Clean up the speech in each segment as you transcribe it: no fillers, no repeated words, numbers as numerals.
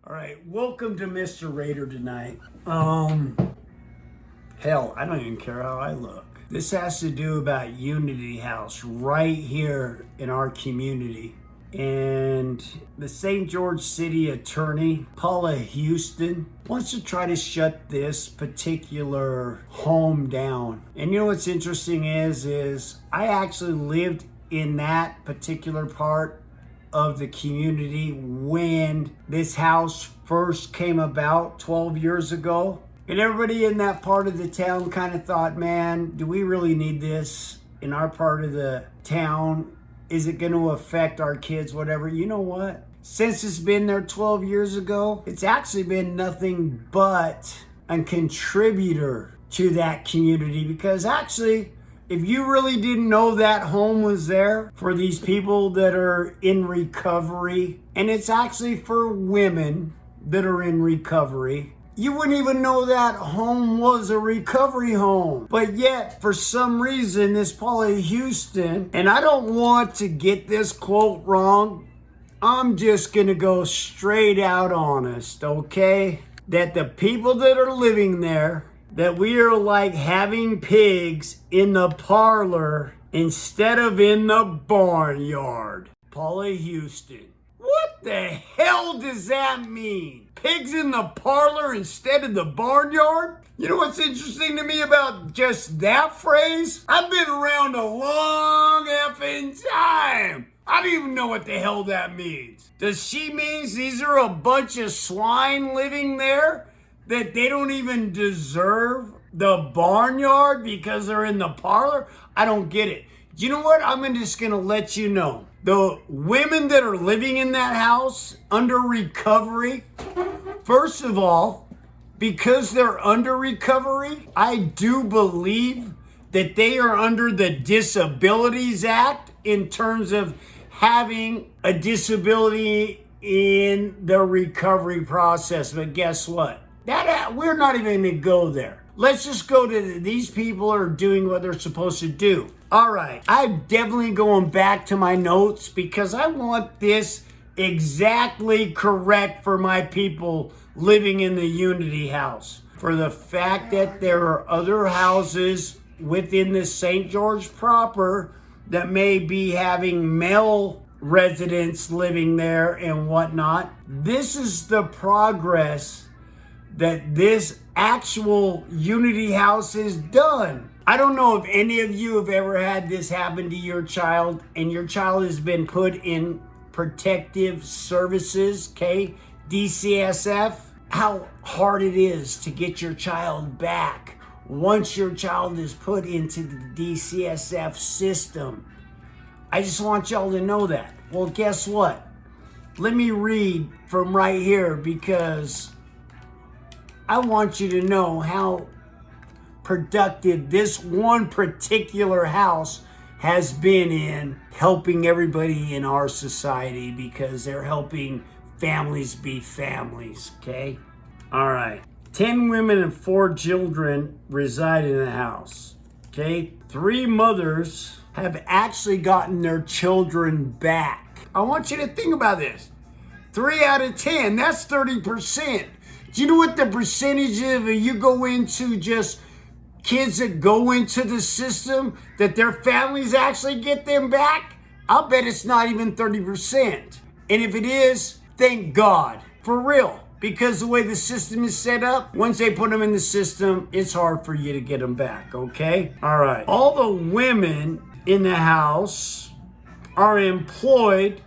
All right, welcome to Mr. Raider tonight. Hell, I don't even care how I look. This has to do about Unity House right here in our community. And the St. George City Attorney, Paula Houston, wants to try to shut this particular home down. And you know what's interesting is I actually lived in that particular part of the community when this house first came about 12 years ago. And everybody in that part of the town kind of thought, man, do we really need this in our part of the town? Is it going to affect our kids, whatever? You know what? Since it's been there 12 years ago, it's actually been nothing but a contributor to that community, because actually, if you really didn't know that home was there for these people that are in recovery, and it's actually for women that are in recovery, you wouldn't even know that home was a recovery home. But yet, for some reason, this Paula Houston, and I don't want to get this quote wrong, I'm just going to go straight out honest, okay? That the people that are living there, that we are like having pigs in the parlor instead of in the barnyard. Paula Houston. What the hell does that mean? Pigs in the parlor instead of the barnyard? You know what's interesting to me about just that phrase? I've been around a long effing time. I don't even know what the hell that means. Does she mean these are a bunch of swine living there? That they don't even deserve the barnyard because they're in the parlor? I don't get it. You know what? I'm just going to let you know. The women that are living in that house under recovery, first of all, because they're under recovery, I do believe that they are under the Disabilities Act in terms of having a disability in the recovery process. But guess what? We're not even going to go there. Let's just go to these people are doing what they're supposed to do. All right, I'm definitely going back to my notes because I want this exactly correct for my people living in the Unity House. For the fact that there are other houses within the St. George proper that may be having male residents living there and whatnot. This is the progress that this actual Unity House has done. I don't know if any of you have ever had this happen to your child and your child has been put in protective services, okay? DCSF, how hard it is to get your child back once your child is put into the DCSF system. I just want y'all to know that. Well, guess what? Let me read from right here because I want you to know how productive this one particular house has been in helping everybody in our society, because they're helping families be families, okay? All right. 10 women and 4 children reside in the house, okay? 3 mothers have actually gotten their children back. I want you to think about this. 3 out of 10, that's 30%. Do you know what the percentage of you go into just kids that go into the system, that their families actually get them back? I'll bet it's not even 30%. And if it is, thank God. For real. Because the way the system is set up, once they put them in the system, it's hard for you to get them back, okay? All right. All the women in the house are employed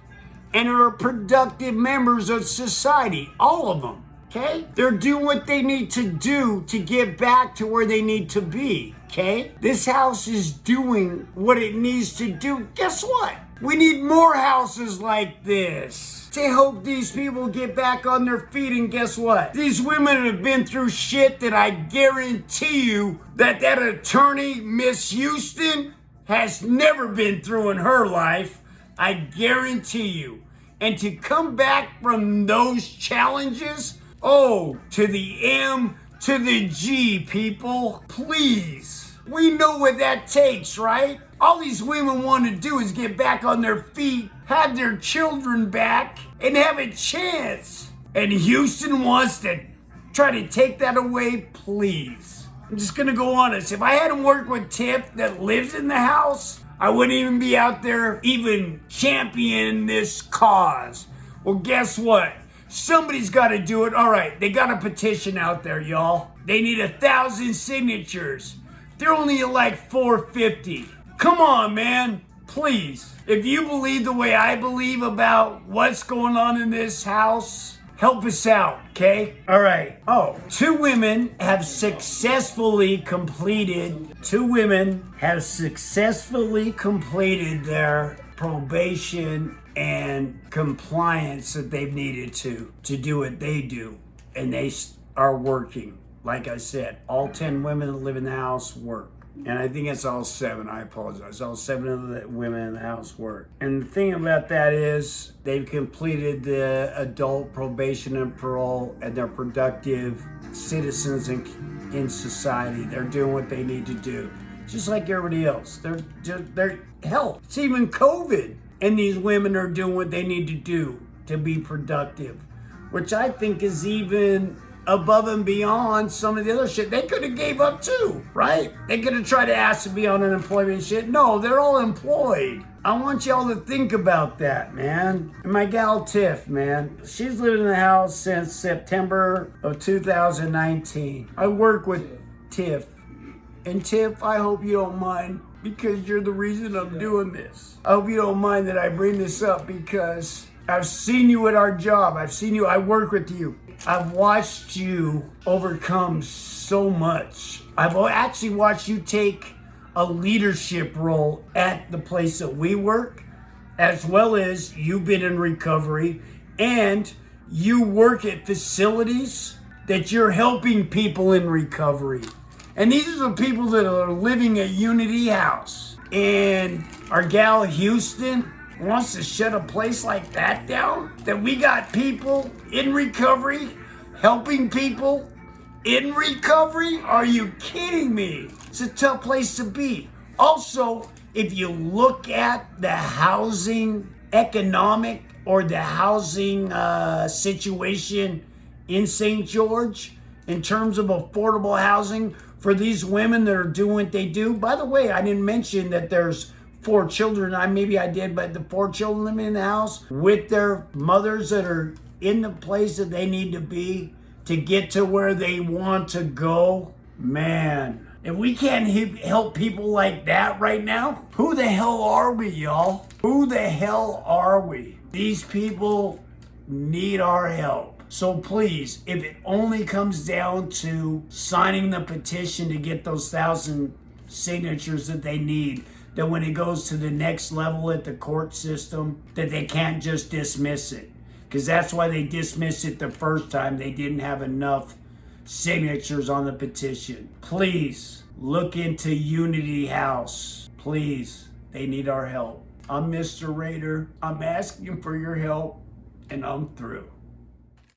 and are productive members of society. All of them. Okay? They're doing what they need to do to get back to where they need to be. Okay? This house is doing what it needs to do. Guess what? We need more houses like this to help these people get back on their feet. And guess what? These women have been through shit that I guarantee you that attorney, Miss Houston, has never been through in her life. I guarantee you. And to come back from those challenges, oh, to the M to the G, people, please. We know what that takes, right? All these women want to do is get back on their feet, have their children back, and have a chance and Houston wants to try to take that away, please. I'm just gonna go honest. If I hadn't worked with Tiff that lives in the house, I wouldn't even be out there even championing this cause. Well, guess what? Somebody's got to do it. All right, they got a petition out there, y'all. They need 1,000 signatures. They're only at like 450. Come on, man. Please. If you believe the way I believe about what's going on in this house, help us out, okay? All right. Oh, two women have successfully completed their probation and compliance that they've needed to do what they do. And they are working. Like I said, all 10 women that live in the house work. And I think it's all 7, I apologize. All 7 of the women in the house work. And the thing about that is they've completed the adult probation and parole, and they're productive citizens in society. They're doing what they need to do. Just like everybody else. They're hell, it's even COVID. And these women are doing what they need to do to be productive, which I think is even above and beyond some of the other shit they could have gave up too, right? They could have tried to ask to be on unemployment shit. No, they're all employed. I want y'all to think about that, man. And my gal Tiff, man, she's lived in the house since September of 2019. I work with Tiff. And Tiff, I hope you don't mind, because you're the reason I'm doing this. I hope you don't mind that I bring this up, because I've seen you at our job. I work with you. I've watched you overcome so much. I've actually watched you take a leadership role at the place that we work, as well as you've been in recovery, and you work at facilities that you're helping people in recovery. And these are the people that are living at Unity House. And our gal Houston wants to shut a place like that down? That we got people in recovery, helping people in recovery? Are you kidding me? It's a tough place to be. Also, if you look at the housing economic or the housing situation in St. George, in terms of affordable housing for these women that are doing what they do. By the way, I didn't mention that there's 4 children. Maybe I did, but the 4 children living in the house with their mothers that are in the place that they need to be to get to where they want to go. Man, if we can't help people like that right now, who the hell are we, y'all? Who the hell are we? These people need our help. So please, if it only comes down to signing the petition to get those 1,000 signatures that they need, that when it goes to the next level at the court system, that they can't just dismiss it. Because that's why they dismissed it the first time. They didn't have enough signatures on the petition. Please, look into Unity House. Please, they need our help. I'm Mr. Raider. I'm asking for your help, and I'm through.